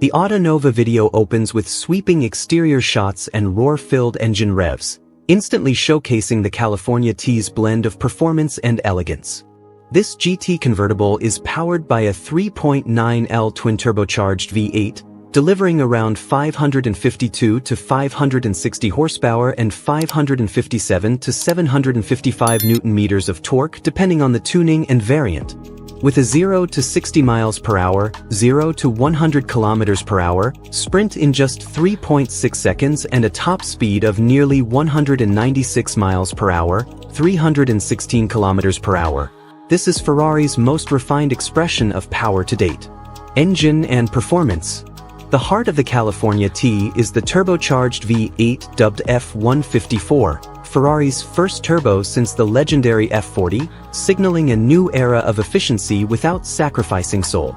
The Autonova video opens with sweeping exterior shots and roar-filled engine revs, instantly showcasing the California T's blend of performance and elegance. This GT convertible is powered by a 3.9L twin-turbocharged V8, delivering around 552 to 560 horsepower and 557 to 755 Newton-meters of torque depending on the tuning and variant. With a 0 to 60 miles per hour, 0 to 100 kilometers per hour, sprint in just 3.6 seconds and a top speed of nearly 196 miles per hour, 316 kilometers per hour. This is Ferrari's most refined expression of power to date. Engine and performance. The heart of the California T is the turbocharged V8 dubbed F154, Ferrari's first turbo since the legendary F40, signaling a new era of efficiency without sacrificing soul.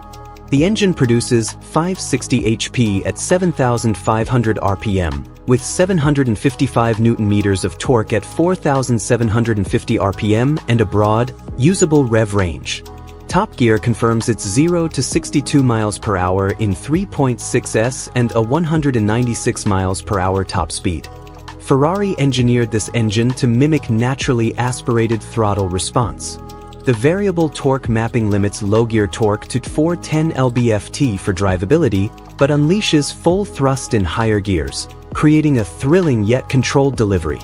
The engine produces 560 HP at 7,500 RPM, with 755 Newton-meters of torque at 4,750 RPM and a broad, usable rev range. Top Gear confirms its 0 to 62 miles per hour in 3.6s and a 196 miles per hour top speed. Ferrari engineered this engine to mimic naturally aspirated throttle response. The variable torque mapping limits low gear torque to 410 lb-ft for drivability, but unleashes full thrust in higher gears, creating a thrilling yet controlled delivery.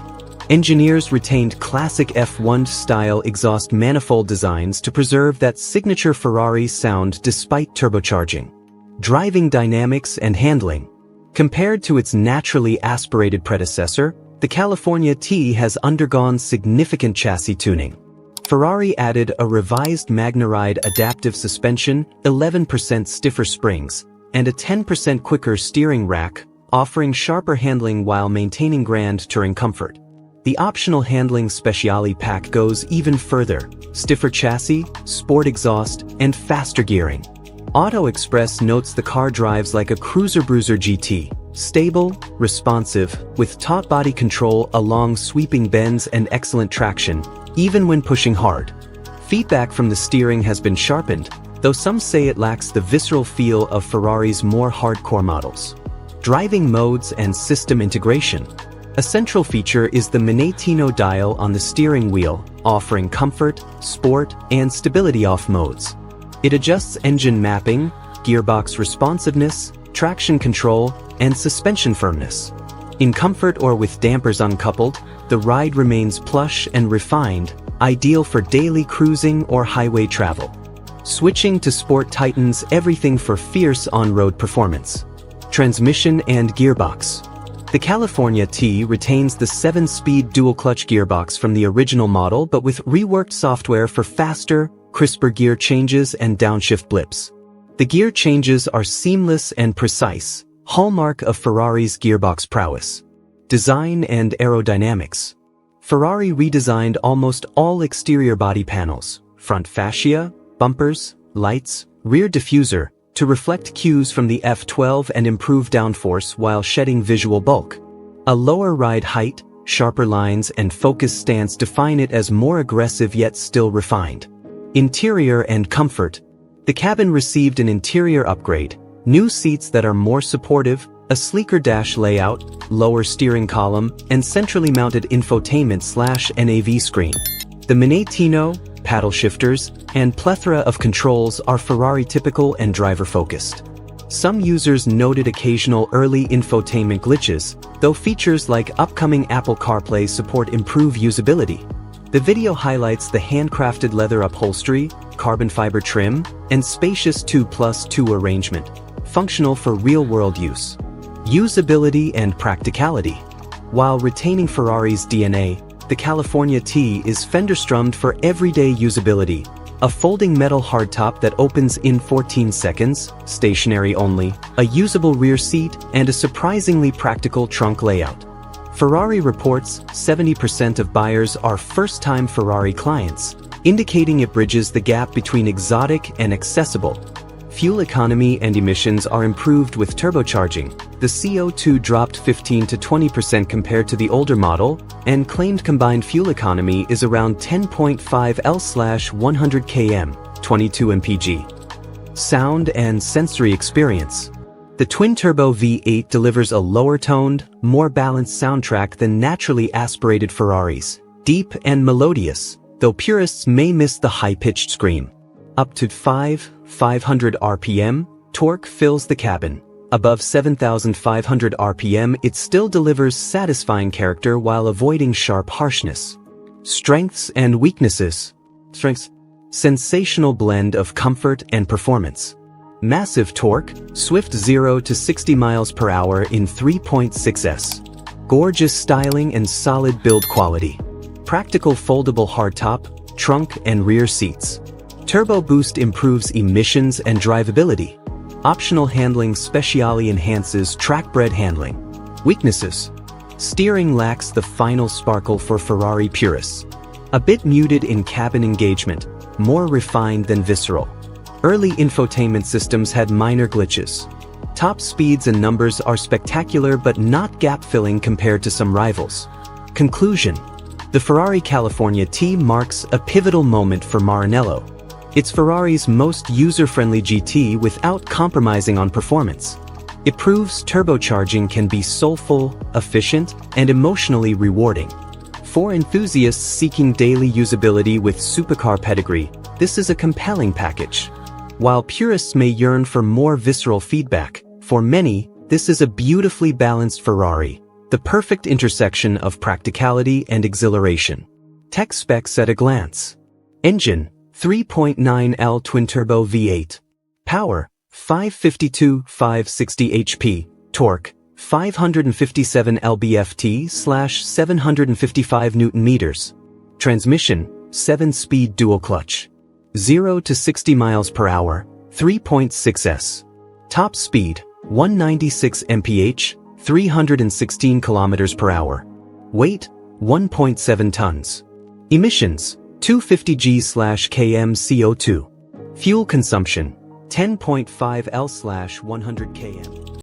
Engineers retained classic F1-style exhaust manifold designs to preserve that signature Ferrari sound despite turbocharging. Driving dynamics and handling. Compared to its naturally aspirated predecessor, the California T has undergone significant chassis tuning. Ferrari added a revised MagneRide adaptive suspension, 11% stiffer springs, and a 10% quicker steering rack, offering sharper handling while maintaining grand touring comfort. The optional handling speciale pack goes even further: stiffer chassis, sport exhaust, and faster gearing. Auto Express notes the car drives like a cruiser bruiser GT, stable, responsive, with top body control along sweeping bends and excellent traction, even when pushing hard. Feedback from the steering has been sharpened, though some say it lacks the visceral feel of Ferrari's more hardcore models. Driving modes and system integration. A central feature is the Minetino dial on the steering wheel, offering comfort, sport, and stability off modes. It adjusts engine mapping, gearbox responsiveness, traction control, and suspension firmness. In comfort or with dampers uncoupled, the ride remains plush and refined, ideal for daily cruising or highway travel. Switching to Sport tightens everything for fierce on-road performance. Transmission and gearbox. The California T retains the 7-speed dual-clutch gearbox from the original model but with reworked software for faster, crisper gear changes and downshift blips. The gear changes are seamless and precise, hallmark of Ferrari's gearbox prowess. Design and aerodynamics. Ferrari redesigned almost all exterior body panels, front fascia, bumpers, lights, rear diffuser, to reflect cues from the F12 and improve downforce while shedding visual bulk. A lower ride height, sharper lines and focused stance define it as more aggressive yet still refined. Interior and comfort. The cabin received an interior upgrade, new seats that are more supportive, a sleeker dash layout, lower steering column, and centrally mounted infotainment/NAV screen. The Minetino, paddle shifters, and plethora of controls are Ferrari typical and driver-focused. Some users noted occasional early infotainment glitches, though features like upcoming Apple CarPlay support improve usability. The video highlights the handcrafted leather upholstery, carbon fiber trim, and spacious 2+2 arrangement, functional for real-world use. Usability and practicality. While retaining Ferrari's DNA, the California T is fender-strummed for everyday usability. A folding metal hardtop that opens in 14 seconds, stationary only, a usable rear seat, and a surprisingly practical trunk layout. Ferrari reports 70% of buyers are first-time Ferrari clients, indicating it bridges the gap between exotic and accessible. Fuel economy and emissions are improved with turbocharging. The CO2 dropped 15 to 20% compared to the older model, and claimed combined fuel economy is around 10.5 L/100 km, 22 mpg. Sound and sensory experience. The twin-turbo V8 delivers a lower-toned, more balanced soundtrack than naturally aspirated Ferraris, deep and melodious, though purists may miss the high-pitched scream. Up to 500 RPM, torque fills the cabin. Above 7,500 RPM, it still delivers satisfying character while avoiding sharp harshness. Strengths and weaknesses. Strengths. Sensational blend of comfort and performance. Massive torque, swift 0 to 60 miles per hour in 3.6s. Gorgeous styling and solid build quality. Practical foldable hardtop, trunk and rear seats. Turbo boost improves emissions and drivability. Optional handling specially enhances track-bred handling. Weaknesses. Steering lacks the final sparkle for Ferrari purists. A bit muted in cabin engagement, more refined than visceral. Early infotainment systems had minor glitches. Top speeds and numbers are spectacular but not gap-filling compared to some rivals. Conclusion. The Ferrari California T marks a pivotal moment for Maranello. It's Ferrari's most user-friendly GT without compromising on performance. It proves turbocharging can be soulful, efficient, and emotionally rewarding. For enthusiasts seeking daily usability with supercar pedigree, this is a compelling package. While purists may yearn for more visceral feedback, for many, this is a beautifully balanced Ferrari, the perfect intersection of practicality and exhilaration. Tech specs at a glance. Engine, 3.9L twin-turbo V8. Power, 552-560 HP. Torque, 557 lb-ft/755 Nm. Transmission, 7-speed dual clutch. 0 to 60 miles per hour, 3.6s. Top speed, 196 mph, 316 kilometers per hour. Weight, 1.7 tons. Emissions, 250 g/km CO2. Fuel consumption, 10.5 L/100 km.